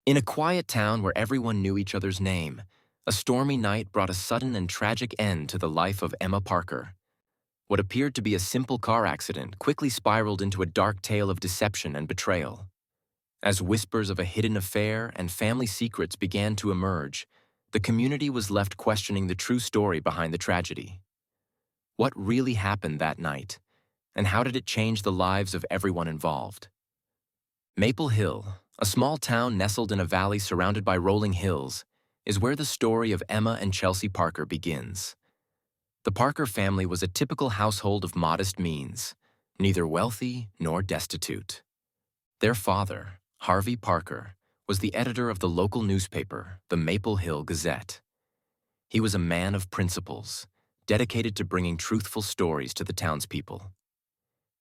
In a quiet town where everyone knew each other's name, a stormy night brought a sudden and tragic end to the life of Emma Parker. What appeared to be a simple car accident quickly spiraled into a dark tale of deception and betrayal. As whispers of a hidden affair and family secrets began to emerge, the community was left questioning the true story behind the tragedy. What really happened that night, and how did it change the lives of everyone involved? Maple Hill, a small town nestled in a valley surrounded by rolling hills, is where the story of Emma and Chelsea Parker begins. The Parker family was a typical household of modest means, neither wealthy nor destitute. Their father, Harvey Parker, was the editor of the local newspaper, the Maple Hill Gazette. He was a man of principles, dedicated to bringing truthful stories to the townspeople.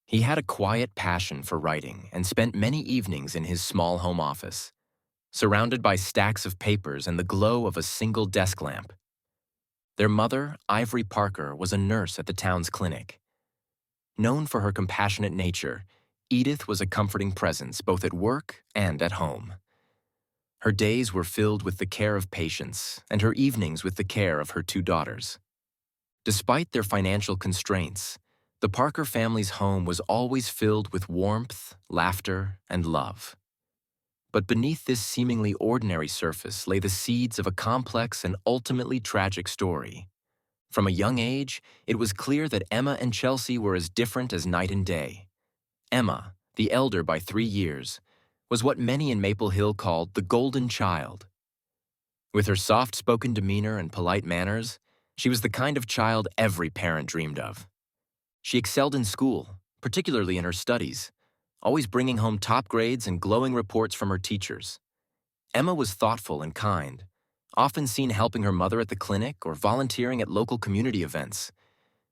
He had a quiet passion for writing and spent many evenings in his small home office, surrounded by stacks of papers and the glow of a single desk lamp. Their mother, Ivory Parker, was a nurse at the town's clinic. Known for her compassionate nature, Edith was a comforting presence both at work and at home. Her days were filled with the care of patients and her evenings with the care of her two daughters. Despite their financial constraints, the Parker family's home was always filled with warmth, laughter, and love. But beneath this seemingly ordinary surface lay the seeds of a complex and ultimately tragic story. From a young age, it was clear that Emma and Chelsea were as different as night and day. Emma, the elder by 3 years, was what many in Maple Hill called the golden child. With her soft-spoken demeanor and polite manners, she was the kind of child every parent dreamed of. She excelled in school, particularly in her studies, always bringing home top grades and glowing reports from her teachers. Emma was thoughtful and kind, often seen helping her mother at the clinic or volunteering at local community events.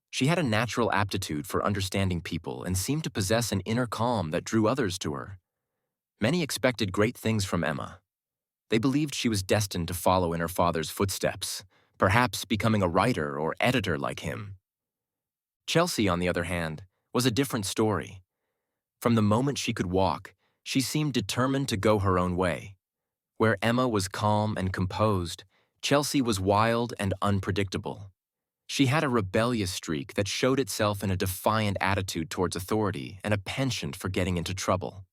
She had a natural aptitude for understanding people and seemed to possess an inner calm that drew others to her. Many expected great things from Emma. They believed she was destined to follow in her father's footsteps, perhaps becoming a writer or editor like him. Chelsea, on the other hand, was a different story. From the moment she could walk, she seemed determined to go her own way. Where Emma was calm and composed, Chelsea was wild and unpredictable. She had a rebellious streak that showed itself in a defiant attitude towards authority and a penchant for getting into trouble.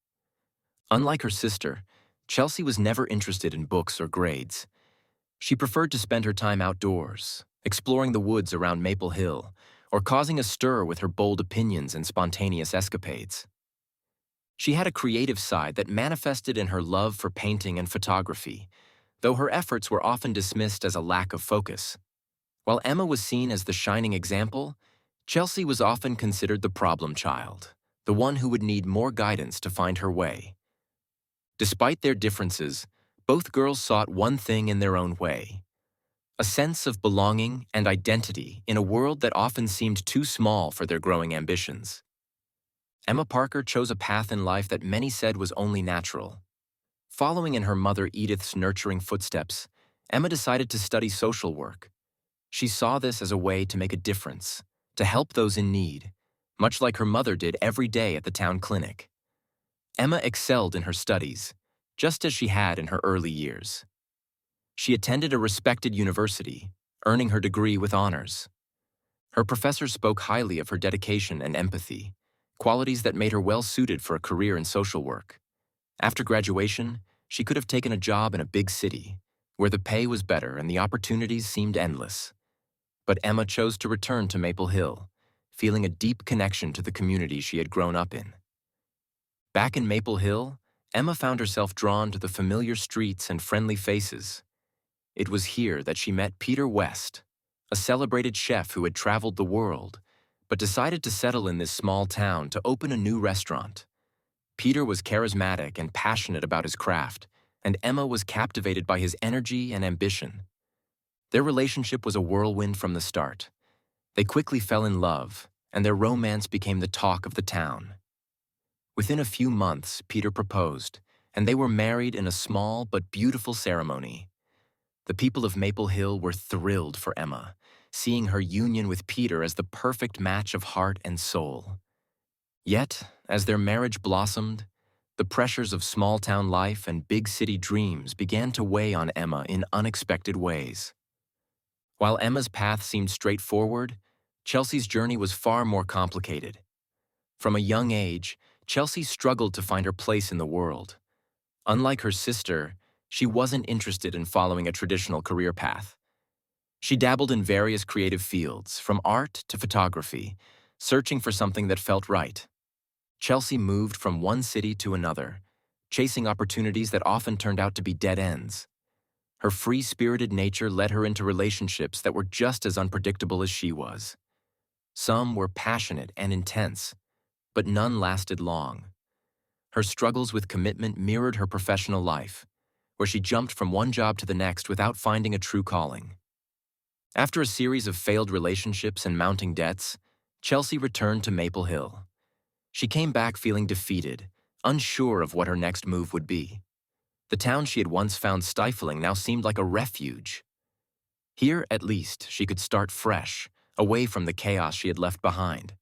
Unlike her sister, Chelsea was never interested in books or grades. She preferred to spend her time outdoors, exploring the woods around Maple Hill, or causing a stir with her bold opinions and spontaneous escapades. She had a creative side that manifested in her love for painting and photography, though her efforts were often dismissed as a lack of focus. While Emma was seen as the shining example, Chelsea was often considered the problem child, the one who would need more guidance to find her way. Despite their differences, both girls sought one thing in their own way: a sense of belonging and identity in a world that often seemed too small for their growing ambitions. Emma Parker chose a path in life that many said was only natural. Following in her mother Edith's nurturing footsteps, Emma decided to study social work. She saw this as a way to make a difference, to help those in need, much like her mother did every day at the town clinic. Emma excelled in her studies, just as she had in her early years. She attended a respected university, earning her degree with honors. Her professors spoke highly of her dedication and empathy, qualities that made her well-suited for a career in social work. After graduation, she could have taken a job in a big city, where the pay was better and the opportunities seemed endless. But Emma chose to return to Maple Hill, feeling a deep connection to the community she had grown up in. Back in Maple Hill, Emma found herself drawn to the familiar streets and friendly faces. It was here that she met Peter West, a celebrated chef who had traveled the world, but decided to settle in this small town to open a new restaurant. Peter was charismatic and passionate about his craft, and Emma was captivated by his energy and ambition. Their relationship was a whirlwind from the start. They quickly fell in love, and their romance became the talk of the town. Within a few months, Peter proposed, and they were married in a small but beautiful ceremony. The people of Maple Hill were thrilled for Emma, seeing her union with Peter as the perfect match of heart and soul. Yet, as their marriage blossomed, The pressures of small-town life and big-city dreams began to weigh on Emma in unexpected ways. While Emma's path seemed straightforward, Chelsea's journey was far more complicated. From a young age, Chelsea struggled to find her place in the world. Unlike her sister, she wasn't interested in following a traditional career path. She dabbled in various creative fields, from art to photography, searching for something that felt right. Chelsea moved from one city to another, chasing opportunities that often turned out to be dead ends. Her free-spirited nature led her into relationships that were just as unpredictable as she was. Some were passionate and intense, but none lasted long. Her struggles with commitment mirrored her professional life, where she jumped from one job to the next without finding a true calling. After a series of failed relationships and mounting debts, Chelsea returned to Maple Hill. She came back feeling defeated, unsure of what her next move would be. The town she had once found stifling now seemed like a refuge. Here, at least, she could start fresh, away from the chaos she had left behind.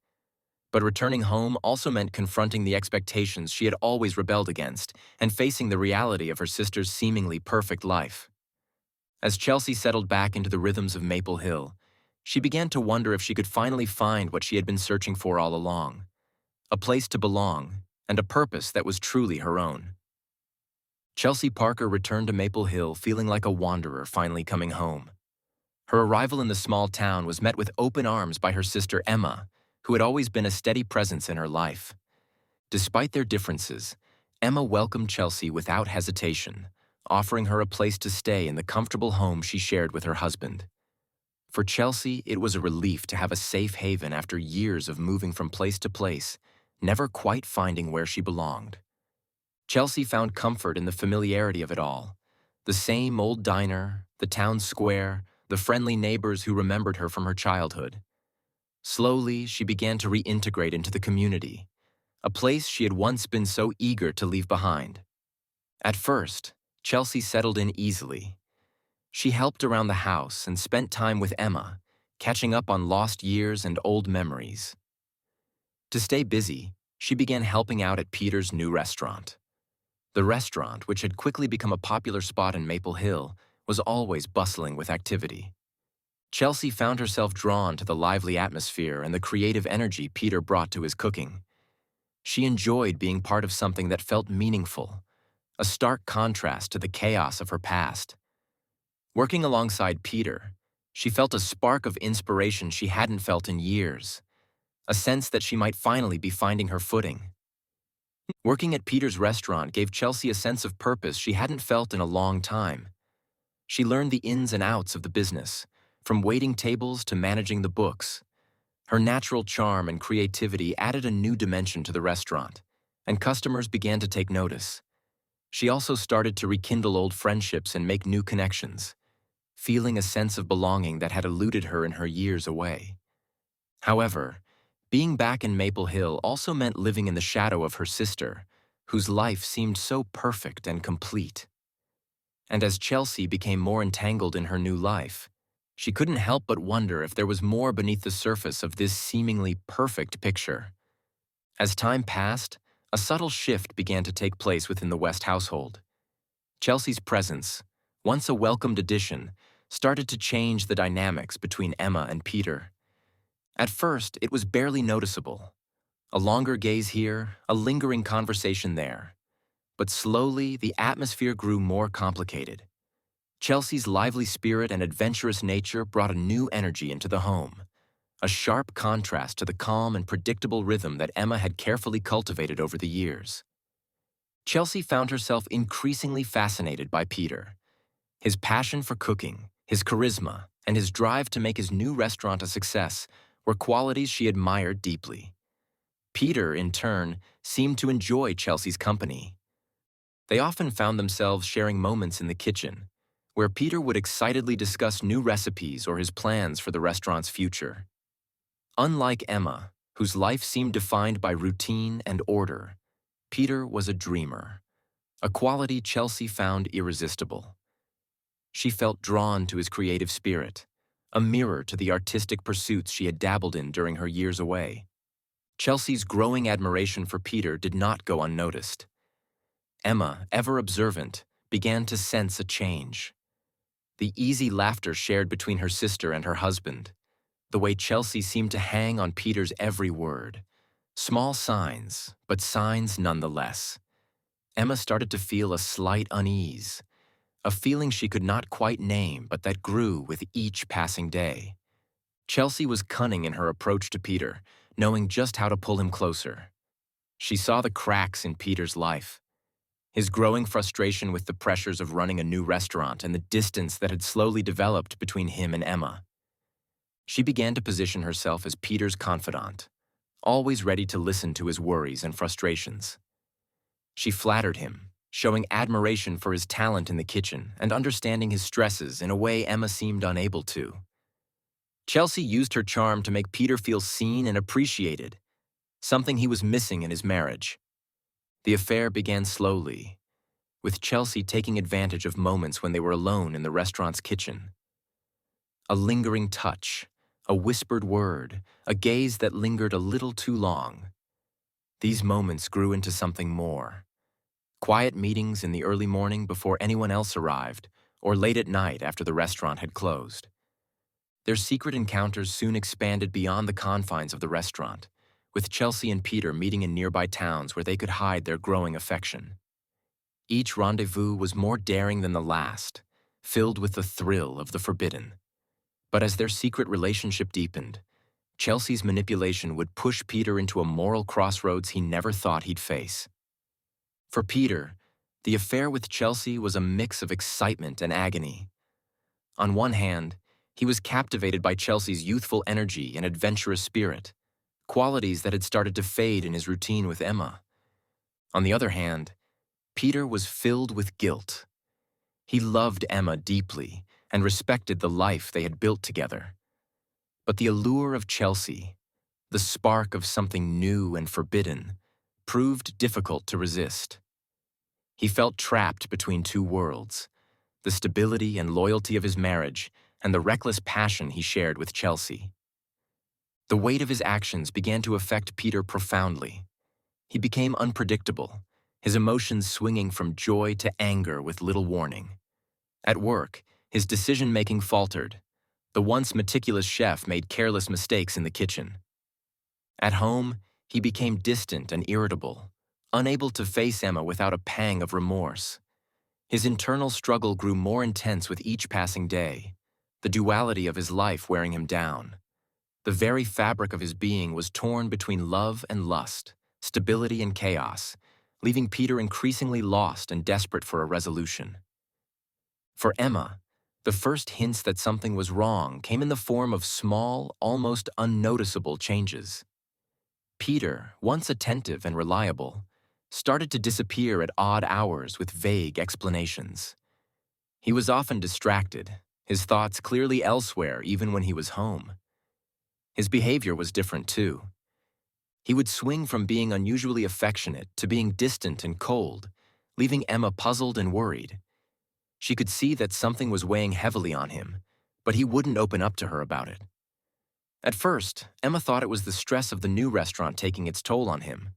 But returning home also meant confronting the expectations she had always rebelled against and facing the reality of her sister's seemingly perfect life. As Chelsea settled back into the rhythms of Maple Hill, she began to wonder if she could finally find what she had been searching for all along: a place to belong and a purpose that was truly her own. Chelsea Parker returned to Maple Hill feeling like a wanderer finally coming home. Her arrival in the small town was met with open arms by her sister Emma, who had always been a steady presence in her life. Despite their differences, Emma welcomed Chelsea without hesitation, offering her a place to stay in the comfortable home she shared with her husband. For Chelsea, it was a relief to have a safe haven after years of moving from place to place, never quite finding where she belonged. Chelsea found comfort in the familiarity of it all: the same old diner, the town square, the friendly neighbors who remembered her from her childhood. Slowly, she began to reintegrate into the community, a place she had once been so eager to leave behind. At first, Chelsea settled in easily. She helped around the house and spent time with Emma, catching up on lost years and old memories. To stay busy, she began helping out at Peter's new restaurant. The restaurant, which had quickly become a popular spot in Maple Hill, was always bustling with activity. Chelsea found herself drawn to the lively atmosphere and the creative energy Peter brought to his cooking. She enjoyed being part of something that felt meaningful, a stark contrast to the chaos of her past. Working alongside Peter, she felt a spark of inspiration she hadn't felt in years, a sense that she might finally be finding her footing. Working at Peter's restaurant gave Chelsea a sense of purpose she hadn't felt in a long time. She learned the ins and outs of the business, from waiting tables to managing the books. Her natural charm and creativity added a new dimension to the restaurant, and customers began to take notice. She also started to rekindle old friendships and make new connections, feeling a sense of belonging that had eluded her in her years away. However, being back in Maple Hill also meant living in the shadow of her sister, whose life seemed so perfect and complete. And as Chelsea became more entangled in her new life, she couldn't help but wonder if there was more beneath the surface of this seemingly perfect picture. As time passed, a subtle shift began to take place within the West household. Chelsea's presence, once a welcomed addition, started to change the dynamics between Emma and Peter. At first, it was barely noticeable. A longer gaze here, a lingering conversation there. But slowly, the atmosphere grew more complicated. Chelsea's lively spirit and adventurous nature brought a new energy into the home, a sharp contrast to the calm and predictable rhythm that Emma had carefully cultivated over the years. Chelsea found herself increasingly fascinated by Peter. His passion for cooking, his charisma, and his drive to make his new restaurant a success were qualities she admired deeply. Peter, in turn, seemed to enjoy Chelsea's company. They often found themselves sharing moments in the kitchen, where Peter would excitedly discuss new recipes or his plans for the restaurant's future. Unlike Emma, whose life seemed defined by routine and order, Peter was a dreamer, a quality Chelsea found irresistible. She felt drawn to his creative spirit, a mirror to the artistic pursuits she had dabbled in during her years away. Chelsea's growing admiration for Peter did not go unnoticed. Emma, ever observant, began to sense a change. The easy laughter shared between her sister and her husband, the way Chelsea seemed to hang on Peter's every word. Small signs, but signs nonetheless. Emma started to feel a slight unease, a feeling she could not quite name but that grew with each passing day. Chelsea was cunning in her approach to Peter, knowing just how to pull him closer. She saw the cracks in Peter's life, his growing frustration with the pressures of running a new restaurant and the distance that had slowly developed between him and Emma. She began to position herself as Peter's confidant, always ready to listen to his worries and frustrations. She flattered him, showing admiration for his talent in the kitchen and understanding his stresses in a way Emma seemed unable to. Chelsea used her charm to make Peter feel seen and appreciated, something he was missing in his marriage. The affair began slowly, with Chelsea taking advantage of moments when they were alone in the restaurant's kitchen. A lingering touch, a whispered word, a gaze that lingered a little too long. These moments grew into something more. Quiet meetings in the early morning before anyone else arrived, or late at night after the restaurant had closed. Their secret encounters soon expanded beyond the confines of the restaurant, with Chelsea and Peter meeting in nearby towns where they could hide their growing affection. Each rendezvous was more daring than the last, filled with the thrill of the forbidden. But as their secret relationship deepened, Chelsea's manipulation would push Peter into a moral crossroads he never thought he'd face. For Peter, the affair with Chelsea was a mix of excitement and agony. On one hand, he was captivated by Chelsea's youthful energy and adventurous spirit, qualities that had started to fade in his routine with Emma. On the other hand, Peter was filled with guilt. He loved Emma deeply and respected the life they had built together. But the allure of Chelsea, the spark of something new and forbidden, proved difficult to resist. He felt trapped between two worlds, the stability and loyalty of his marriage and the reckless passion he shared with Chelsea. The weight of his actions began to affect Peter profoundly. He became unpredictable, his emotions swinging from joy to anger with little warning. At work, his decision-making faltered. The once meticulous chef made careless mistakes in the kitchen. At home, he became distant and irritable, unable to face Emma without a pang of remorse. His internal struggle grew more intense with each passing day, the duality of his life wearing him down. The very fabric of his being was torn between love and lust, stability and chaos, leaving Peter increasingly lost and desperate for a resolution. For Emma, the first hints that something was wrong came in the form of small, almost unnoticeable changes. Peter, once attentive and reliable, started to disappear at odd hours with vague explanations. He was often distracted, his thoughts clearly elsewhere even when he was home. His behavior was different too. He would swing from being unusually affectionate to being distant and cold, leaving Emma puzzled and worried. She could see that something was weighing heavily on him, but he wouldn't open up to her about it. At first, Emma thought it was the stress of the new restaurant taking its toll on him,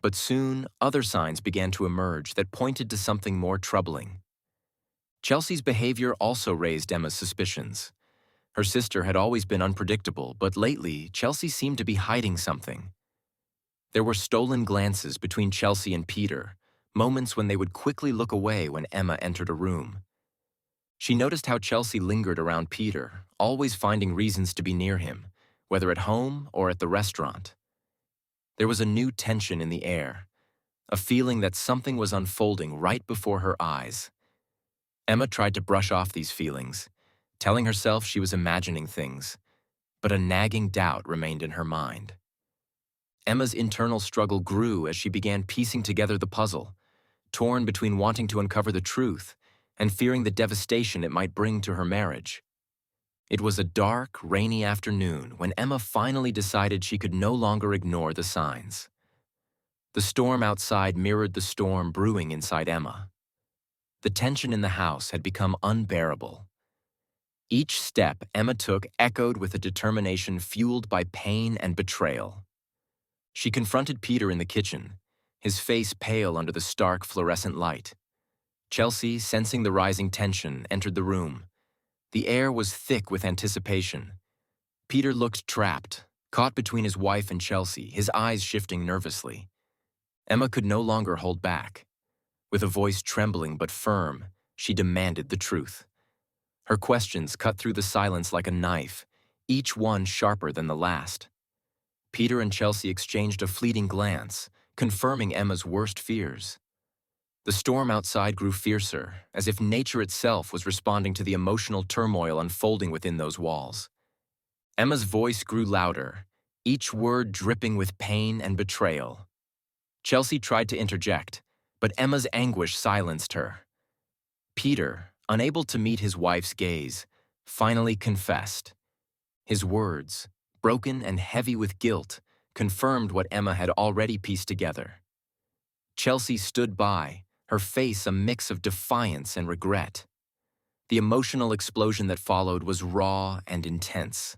but soon other signs began to emerge that pointed to something more troubling. Chelsea's behavior also raised Emma's suspicions. Her sister had always been unpredictable, but lately, Chelsea seemed to be hiding something. There were stolen glances between Chelsea and Peter, moments when they would quickly look away when Emma entered a room. She noticed how Chelsea lingered around Peter, always finding reasons to be near him, whether at home or at the restaurant. There was a new tension in the air, a feeling that something was unfolding right before her eyes. Emma tried to brush off these feelings, telling herself she was imagining things, but a nagging doubt remained in her mind. Emma's internal struggle grew as she began piecing together the puzzle, torn between wanting to uncover the truth and fearing the devastation it might bring to her marriage. It was a dark, rainy afternoon when Emma finally decided she could no longer ignore the signs. The storm outside mirrored the storm brewing inside Emma. The tension in the house had become unbearable. Each step Emma took echoed with a determination fueled by pain and betrayal. She confronted Peter in the kitchen, his face pale under the stark fluorescent light. Chelsea, sensing the rising tension, entered the room. The air was thick with anticipation. Peter looked trapped, caught between his wife and Chelsea, his eyes shifting nervously. Emma could no longer hold back. With a voice trembling but firm, she demanded the truth. Her questions cut through the silence like a knife, each one sharper than the last. Peter and Chelsea exchanged a fleeting glance, confirming Emma's worst fears. The storm outside grew fiercer, as if nature itself was responding to the emotional turmoil unfolding within those walls. Emma's voice grew louder, each word dripping with pain and betrayal. Chelsea tried to interject, but Emma's anguish silenced her. Peter, unable to meet his wife's gaze, finally confessed. His words, broken and heavy with guilt, confirmed what Emma had already pieced together. Chelsea stood by, her face a mix of defiance and regret. The emotional explosion that followed was raw and intense.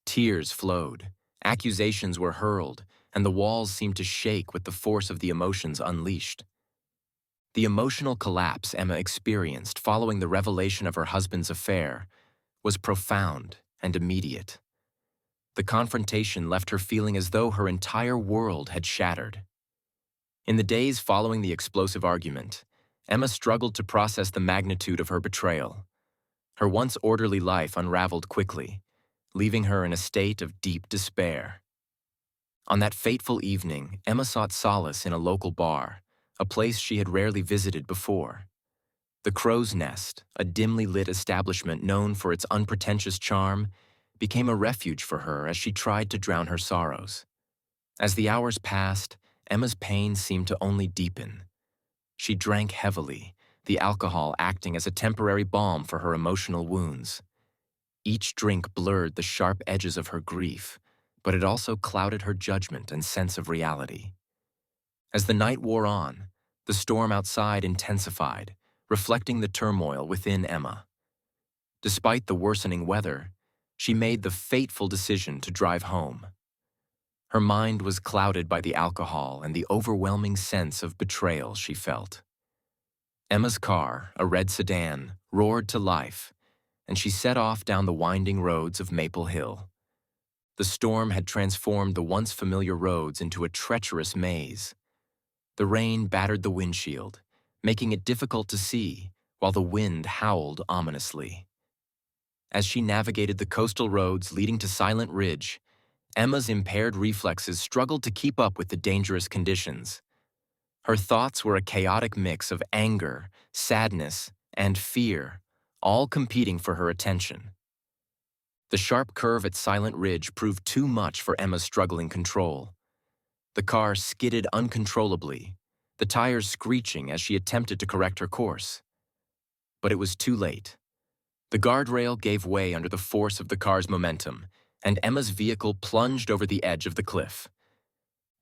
Tears flowed, accusations were hurled, and the walls seemed to shake with the force of the emotions unleashed. The emotional collapse Emma experienced following the revelation of her husband's affair was profound and immediate. The confrontation left her feeling as though her entire world had shattered. In the days following the explosive argument, Emma struggled to process the magnitude of her betrayal. Her once orderly life unraveled quickly, leaving her in a state of deep despair. On that fateful evening, Emma sought solace in a local bar, a place she had rarely visited before. The Crow's Nest, a dimly lit establishment known for its unpretentious charm, became a refuge for her as she tried to drown her sorrows. As the hours passed, Emma's pain seemed to only deepen. She drank heavily, the alcohol acting as a temporary balm for her emotional wounds. Each drink blurred the sharp edges of her grief, but it also clouded her judgment and sense of reality. As the night wore on, the storm outside intensified, reflecting the turmoil within Emma. Despite the worsening weather, she made the fateful decision to drive home. Her mind was clouded by the alcohol and the overwhelming sense of betrayal she felt. Emma's car, a red sedan, roared to life, and she set off down the winding roads of Maple Hill. The storm had transformed the once familiar roads into a treacherous maze. The rain battered the windshield, making it difficult to see, while the wind howled ominously. As she navigated the coastal roads leading to Silent Ridge, Emma's impaired reflexes struggled to keep up with the dangerous conditions. Her thoughts were a chaotic mix of anger, sadness, and fear, all competing for her attention. The sharp curve at Silent Ridge proved too much for Emma's struggling control. The car skidded uncontrollably, the tires screeching as she attempted to correct her course. But it was too late. The guardrail gave way under the force of the car's momentum, and Emma's vehicle plunged over the edge of the cliff.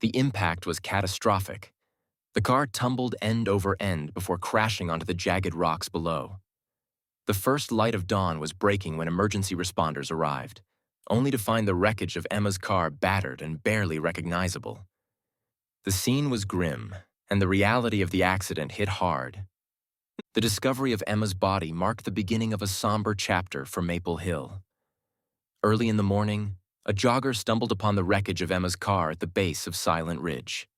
The impact was catastrophic. The car tumbled end over end before crashing onto the jagged rocks below. The first light of dawn was breaking when emergency responders arrived, only to find the wreckage of Emma's car battered and barely recognizable. The scene was grim, and the reality of the accident hit hard. The discovery of Emma's body marked the beginning of a somber chapter for Maple Hill. Early in the morning, a jogger stumbled upon the wreckage of Emma's car at the base of Silent Ridge.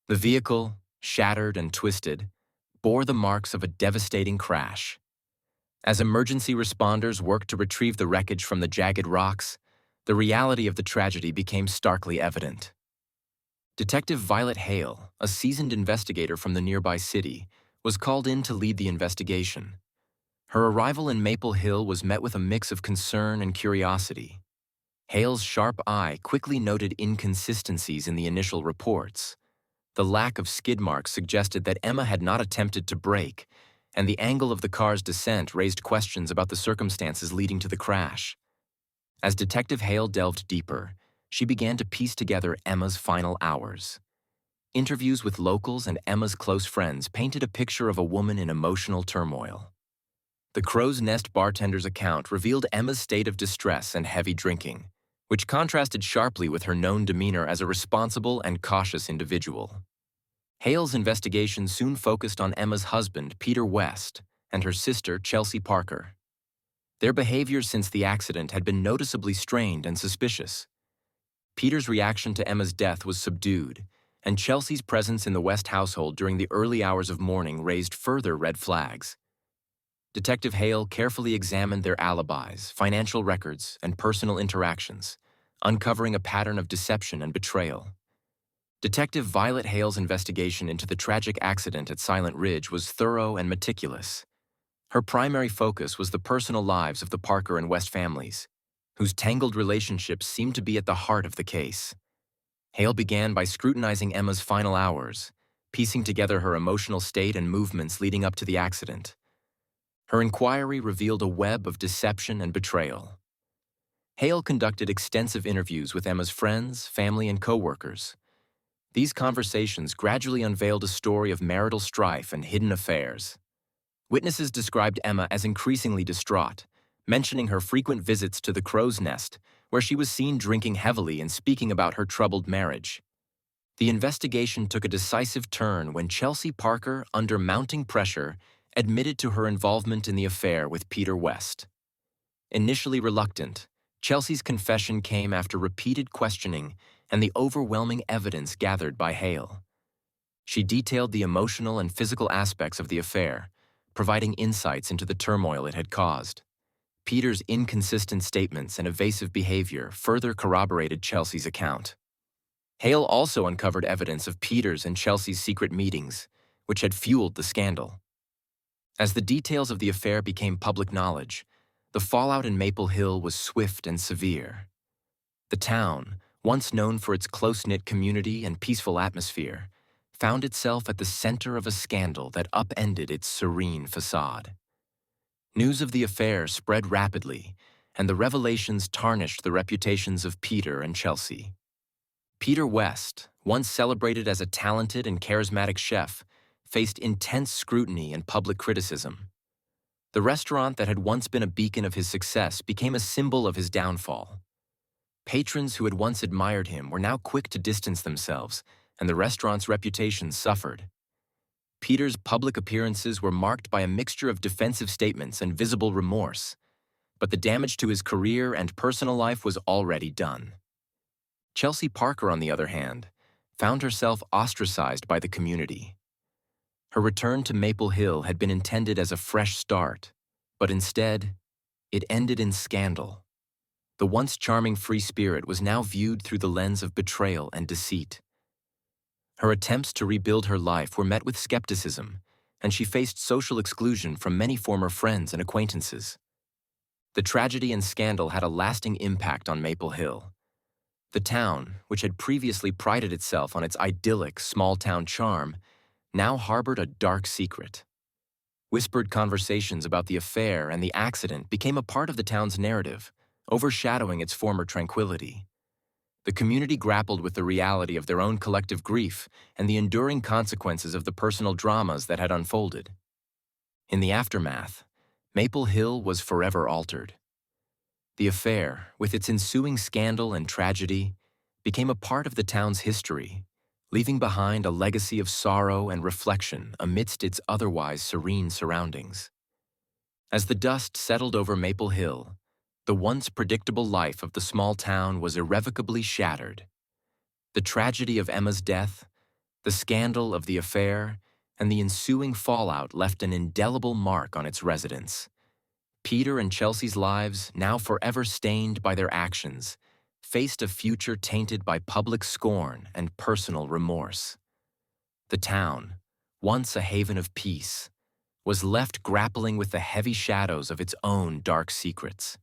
The vehicle, shattered and twisted, bore the marks of a devastating crash. As emergency responders worked to retrieve the wreckage from the jagged rocks, the reality of the tragedy became starkly evident. Detective Violet Hale, a seasoned investigator from the nearby city, was called in to lead the investigation. Her arrival in Maple Hill was met with a mix of concern and curiosity. Hale's sharp eye quickly noted inconsistencies in the initial reports. The lack of skid marks suggested that Emma had not attempted to brake, and the angle of the car's descent raised questions about the circumstances leading to the crash. As Detective Hale delved deeper, she began to piece together Emma's final hours. Interviews with locals and Emma's close friends painted a picture of a woman in emotional turmoil. The Crow's Nest bartender's account revealed Emma's state of distress and heavy drinking, which contrasted sharply with her known demeanor as a responsible and cautious individual. Hale's investigation soon focused on Emma's husband, Peter West, and her sister, Chelsea Parker. Their behavior since the accident had been noticeably strained and suspicious. Peter's reaction to Emma's death was subdued, and Chelsea's presence in the West household during the early hours of morning raised further red flags. Detective Hale carefully examined their alibis, financial records, and personal interactions, uncovering a pattern of deception and betrayal. Detective Violet Hale's investigation into the tragic accident at Silent Ridge was thorough and meticulous. Her primary focus was the personal lives of the Parker and West families, whose tangled relationships seemed to be at the heart of the case. Hale began by scrutinizing Emma's final hours, piecing together her emotional state and movements leading up to the accident. Her inquiry revealed a web of deception and betrayal. Hale conducted extensive interviews with Emma's friends, family, and co-workers. These conversations gradually unveiled a story of marital strife and hidden affairs. Witnesses described Emma as increasingly distraught, mentioning her frequent visits to the Crow's Nest, where she was seen drinking heavily and speaking about her troubled marriage. The investigation took a decisive turn when Chelsea Parker, under mounting pressure, admitted to her involvement in the affair with Peter West. Initially reluctant, Chelsea's confession came after repeated questioning and the overwhelming evidence gathered by Hale. She detailed the emotional and physical aspects of the affair, providing insights into the turmoil it had caused. Peter's inconsistent statements and evasive behavior further corroborated Chelsea's account. Hale also uncovered evidence of Peter's and Chelsea's secret meetings, which had fueled the scandal. As the details of the affair became public knowledge, the fallout in Maple Hill was swift and severe. The town, once known for its close-knit community and peaceful atmosphere, found itself at the center of a scandal that upended its serene facade. News of the affair spread rapidly, and the revelations tarnished the reputations of Peter and Chelsea. Peter West, once celebrated as a talented and charismatic chef, faced intense scrutiny and public criticism. The restaurant that had once been a beacon of his success became a symbol of his downfall. Patrons who had once admired him were now quick to distance themselves, and the restaurant's reputation suffered. Peter's public appearances were marked by a mixture of defensive statements and visible remorse, but the damage to his career and personal life was already done. Chelsea Parker, on the other hand, found herself ostracized by the community. Her return to Maple Hill had been intended as a fresh start, but instead, it ended in scandal. The once charming free spirit was now viewed through the lens of betrayal and deceit. Her attempts to rebuild her life were met with skepticism, and she faced social exclusion from many former friends and acquaintances. The tragedy and scandal had a lasting impact on Maple Hill. The town, which had previously prided itself on its idyllic small-town charm, now harbored a dark secret. Whispered conversations about the affair and the accident became a part of the town's narrative, overshadowing its former tranquility. The community grappled with the reality of their own collective grief and the enduring consequences of the personal dramas that had unfolded. In the aftermath, Maple Hill was forever altered. The affair, with its ensuing scandal and tragedy, became a part of the town's history, leaving behind a legacy of sorrow and reflection amidst its otherwise serene surroundings. As the dust settled over Maple Hill, the once predictable life of the small town was irrevocably shattered. The tragedy of Emma's death, the scandal of the affair, and the ensuing fallout left an indelible mark on its residents. Peter and Chelsea's lives, now forever stained by their actions, faced a future tainted by public scorn and personal remorse. The town, once a haven of peace, was left grappling with the heavy shadows of its own dark secrets.